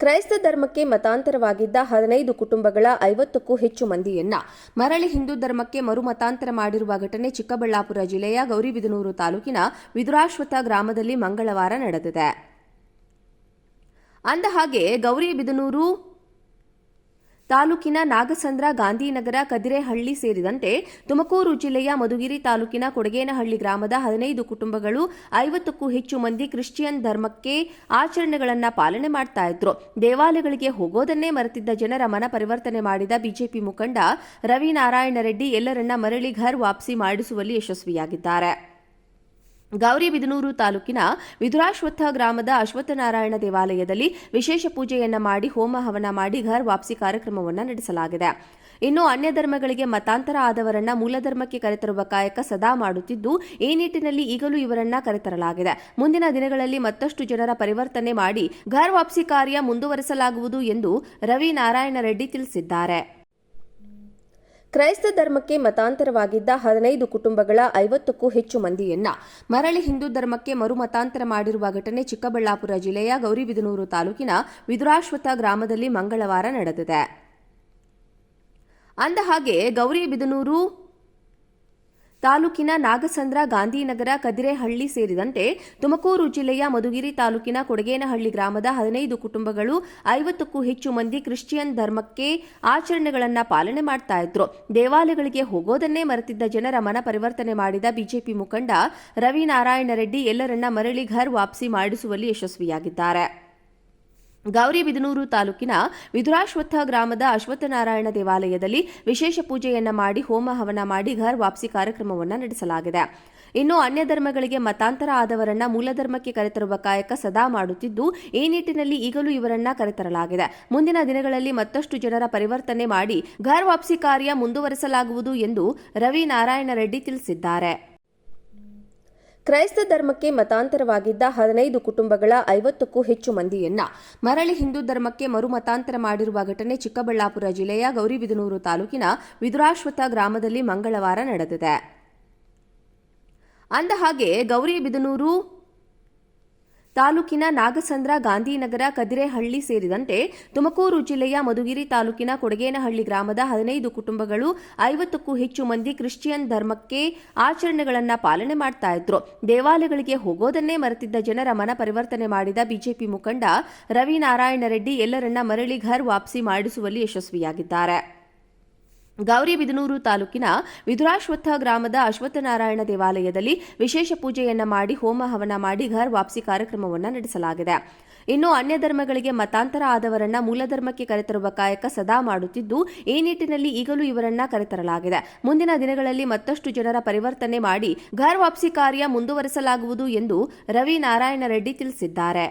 ಕ್ರೈಸ್ತ ಧರ್ಮಕ್ಕೆ ಮತಾಂತರವಾಗಿದ್ದ 15 ಕುಟುಂಬಗಳ 50ಕ್ಕೂ ಹೆಚ್ಚು ಮಂದಿಯನ್ನ ಮರಳಿ ಹಿಂದೂ ಧರ್ಮಕ್ಕೆ ಮರುಮತಾಂತರ ಮಾಡಿರುವ ಘಟನೆ ಚಿಕ್ಕಬಳ್ಳಾಪುರ ಜಿಲ್ಲೆಯ ಗೌರಿಬಿದನೂರು ತಾಲೂಕಿನ ವಿದುರಾಶ್ವಥ ಗ್ರಾಮದಲ್ಲಿ ಮಂಗಳವಾರ ನಡೆದಿದೆ. ಅಂದಹಾಗೆ ಗೌರಿಬಿದನೂರು ತಾಲೂಕಿನ ನಾಗಸಂದ್ರ, ಗಾಂಧಿನಗರ, ಕದಿರೆಹಳ್ಳಿ ಸೇರಿದಂತೆ ತುಮಕೂರು ಜಿಲ್ಲೆಯ ಮಧುಗಿರಿ ತಾಲೂಕಿನ ಕೊಡಗೇನಹಳ್ಳಿ ಗ್ರಾಮದ 15 ಕುಟುಂಬಗಳು 50ಕ್ಕೂ ಹೆಚ್ಚು ಮಂದಿ ಕ್ರಿಶ್ಚಿಯನ್ ಧರ್ಮಕ್ಕೆ ಆಚರಣೆಗಳನ್ನು ಪಾಲನೆ ಮಾಡ್ತಾ ಇದ್ರು. ದೇವಾಲಯಗಳಿಗೆ ಹೋಗೋದನ್ನೇ ಮರೆತಿದ್ದ ಜನರ ಮನ ಪರಿವರ್ತನೆ ಮಾಡಿದ ಬಿಜೆಪಿ ಮುಖಂಡ ರವಿ ನಾರಾಯಣ ರೆಡ್ಡಿ ಎಲ್ಲರನ್ನ ಮರಳಿ ಘರ್ ವಾಪಸಿ ಮಾಡಿಸುವಲ್ಲಿ ಯಶಸ್ವಿಯಾಗಿದ್ದಾರೆ. ಗೌರಿಬಿದನೂರು ತಾಲೂಕಿನ ವಿದುರಾಶ್ವಥ ಗ್ರಾಮದ ಅಶ್ವತ್ಥನಾರಾಯಣ ದೇವಾಲಯದಲ್ಲಿ ವಿಶೇಷ ಪೂಜೆಯನ್ನ ಮಾಡಿ ಹೋಮ ಹವನ ಮಾಡಿ ಘರ್ ವಾಪಸಿ ಕಾರ್ಯಕ್ರಮವನ್ನು ನಡೆಸಲಾಗಿದೆ. ಇನ್ನು ಅನ್ಯ ಧರ್ಮಗಳಿಗೆ ಮತಾಂತರ ಆದವರನ್ನ ಮೂಲಧರ್ಮಕ್ಕೆ ಕರೆತರುವ ಕಾಯಕ ಸದಾ ಮಾಡುತ್ತಿದ್ದು, ಈ ನಿಟ್ಟಿನಲ್ಲಿ ಈಗಲೂ ಇವರನ್ನ ಕರೆತರಲಾಗಿದೆ. ಮುಂದಿನ ದಿನಗಳಲ್ಲಿ ಮತ್ತಷ್ಟು ಜನರ ಪರಿವರ್ತನೆ ಮಾಡಿ ಘರ್ ವಾಪಸಿ ಕಾರ್ಯ ಮುಂದುವರೆಸಲಾಗುವುದು ಎಂದು ರವಿ ನಾರಾಯಣ ರೆಡ್ಡಿ ತಿಳಿಸಿದ್ದಾರೆ. ಕ್ರೈಸ್ತ ಧರ್ಮಕ್ಕೆ ಮತಾಂತರವಾಗಿದ್ದ 15 ಕುಟುಂಬಗಳ 50ಕ್ಕೂ ಹೆಚ್ಚು ಮಂದಿಯನ್ನ ಮರಳಿ ಹಿಂದೂ ಧರ್ಮಕ್ಕೆ ಮರುಮತಾಂತರ ಮಾಡಿರುವ ಘಟನೆ ಚಿಕ್ಕಬಳ್ಳಾಪುರ ಜಿಲ್ಲೆಯ ಗೌರಿಬಿದನೂರು ತಾಲೂಕಿನ ವಿದುರಾಶ್ವಥ ಗ್ರಾಮದಲ್ಲಿ ಮಂಗಳವಾರ ನಡೆದಿದೆ. ಅಂದಹಾಗೆ ಗೌರಿಬಿದನೂರು ತಾಲೂಕಿನ ನಾಗಸಂದ್ರ, ಗಾಂಧಿನಗರ, ಕದಿರೆಹಳ್ಳಿ ಸೇರಿದಂತೆ ತುಮಕೂರು ಜಿಲ್ಲೆಯ ಮಧುಗಿರಿ ತಾಲೂಕಿನ ಕೊಡಗೇನಹಳ್ಳಿ ಗ್ರಾಮದ 15 ಕುಟುಂಬಗಳು 50ಕ್ಕೂ ಹೆಚ್ಚು ಮಂದಿ ಕ್ರಿಶ್ಚಿಯನ್ ಧರ್ಮಕ್ಕೆ ಆಚರಣೆಗಳನ್ನು ಪಾಲನೆ ಮಾಡ್ತಾ ಇದ್ರು. ದೇವಾಲಯಗಳಿಗೆ ಹೋಗೋದನ್ನೇ ಮರೆತಿದ್ದ ಜನರ ಮನ ಪರಿವರ್ತನೆ ಮಾಡಿದ ಬಿಜೆಪಿ ಮುಖಂಡ ರವಿ ನಾರಾಯಣ ರೆಡ್ಡಿ ಎಲ್ಲರನ್ನ ಮರಳಿ ಘರ್ ವಾಪಸಿ ಮಾಡಿಸುವಲ್ಲಿ ಯಶಸ್ವಿಯಾಗಿದ್ದಾರೆ. ಗೌರಿಬಿದನೂರು ತಾಲೂಕಿನ ವಿದುರಾಶ್ವಥ ಗ್ರಾಮದ ಅಶ್ವತ್ಥನಾರಾಯಣ ದೇವಾಲಯದಲ್ಲಿ ವಿಶೇಷ ಪೂಜೆಯನ್ನ ಮಾಡಿ ಹೋಮ ಹವನ ಮಾಡಿ ಘರ್ ವಾಪಸಿ ಕಾರ್ಯಕ್ರಮವನ್ನು ನಡೆಸಲಾಗಿದೆ. ಇನ್ನು ಅನ್ಯ ಧರ್ಮಗಳಿಗೆ ಮತಾಂತರ ಆದವರನ್ನ ಮೂಲಧರ್ಮಕ್ಕೆ ಕರೆತರುವ ಕಾಯಕ ಸದಾ ಮಾಡುತ್ತಿದ್ದು, ಈ ನಿಟ್ಟಿನಲ್ಲಿ ಈಗಲೂ ಇವರನ್ನ ಕರೆತರಲಾಗಿದೆ. ಮುಂದಿನ ದಿನಗಳಲ್ಲಿ ಮತ್ತಷ್ಟು ಜನರ ಪರಿವರ್ತನೆ ಮಾಡಿ ಘರ್ ವಾಪಸಿ ಕಾರ್ಯ ಮುಂದುವರೆಸಲಾಗುವುದು ಎಂದು ರವಿ ನಾರಾಯಣ ರೆಡ್ಡಿ ತಿಳಿಸಿದ್ದಾರೆ. ಕ್ರೈಸ್ತ ಧರ್ಮಕ್ಕೆ ಮತಾಂತರವಾಗಿದ್ದ 15 ಕುಟುಂಬಗಳ 50ಕ್ಕೂ ಹೆಚ್ಚು ಮಂದಿಯನ್ನ ಮರಳಿ ಹಿಂದೂ ಧರ್ಮಕ್ಕೆ ಮರುಮತಾಂತರ ಮಾಡಿರುವ ಘಟನೆ ಚಿಕ್ಕಬಳ್ಳಾಪುರ ಜಿಲ್ಲೆಯ ಗೌರಿಬಿದನೂರು ತಾಲೂಕಿನ ವಿದುರಾಶ್ವಥ ಗ್ರಾಮದಲ್ಲಿ ಮಂಗಳವಾರ ನಡೆದಿದೆ. ಅಂದಹಾಗೆ ಗೌರಿಬಿದನೂರು ತಾಲೂಕಿನ ನಾಗಸಂದ್ರ, ಗಾಂಧಿನಗರ, ಕದಿರೆಹಳ್ಳಿ ಸೇರಿದಂತೆ ತುಮಕೂರು ಜಿಲ್ಲೆಯ ಮಧುಗಿರಿ ತಾಲೂಕಿನ ಕೊಡಗೇನಹಳ್ಳಿ ಗ್ರಾಮದ 15 ಕುಟುಂಬಗಳು 50ಕ್ಕೂ ಹೆಚ್ಚು ಮಂದಿ ಕ್ರಿಶ್ಚಿಯನ್ ಧರ್ಮಕ್ಕೆ ಆಚರಣೆಗಳನ್ನು ಪಾಲನೆ ಮಾಡ್ತಾ ಇದ್ರು. ದೇವಾಲಯಗಳಿಗೆ ಹೋಗೋದನ್ನೇ ಮರೆತಿದ್ದ ಜನರ ಮನ ಪರಿವರ್ತನೆ ಮಾಡಿದ ಬಿಜೆಪಿ ಮುಖಂಡ ರವಿ ನಾರಾಯಣ ರೆಡ್ಡಿ ಎಲ್ಲರನ್ನ ಮರಳಿ ಘರ್ ವಾಪಸಿ ಮಾಡಿಸುವಲ್ಲಿ ಯಶಸ್ವಿಯಾಗಿದ್ದಾರೆ. ಗೌರಿಬಿದನೂರು ತಾಲೂಕಿನ ವಿದುರಾಶ್ವಥ ಗ್ರಾಮದ ಅಶ್ವತ್ಥನಾರಾಯಣ ದೇವಾಲಯದಲ್ಲಿ ವಿಶೇಷ ಪೂಜೆಯನ್ನ ಮಾಡಿ ಹೋಮ ಹವನ ಮಾಡಿ ಘರ್ ವಾಪಸಿ ಕಾರ್ಯಕ್ರಮವನ್ನು ನಡೆಸಲಾಗಿದೆ. ಇನ್ನು ಅನ್ಯ ಧರ್ಮಗಳಿಗೆ ಮತಾಂತರ ಆದವರನ್ನ ಮೂಲಧರ್ಮಕ್ಕೆ ಕರೆತರುವ ಕಾಯಕ ಸದಾ ಮಾಡುತ್ತಿದ್ದು, ಈ ನಿಟ್ಟಿನಲ್ಲಿ ಈಗಲೂ ಇವರನ್ನ ಕರೆತರಲಾಗಿದೆ. ಮುಂದಿನ ದಿನಗಳಲ್ಲಿ ಮತ್ತಷ್ಟು ಜನರ ಪರಿವರ್ತನೆ ಮಾಡಿ ಘರ್ ವಾಪಸಿ ಕಾರ್ಯ ಮುಂದುವರೆಸಲಾಗುವುದು ಎಂದು ರವಿ ನಾರಾಯಣ ರೆಡ್ಡಿ ತಿಳಿಸಿದ್ದಾರೆ.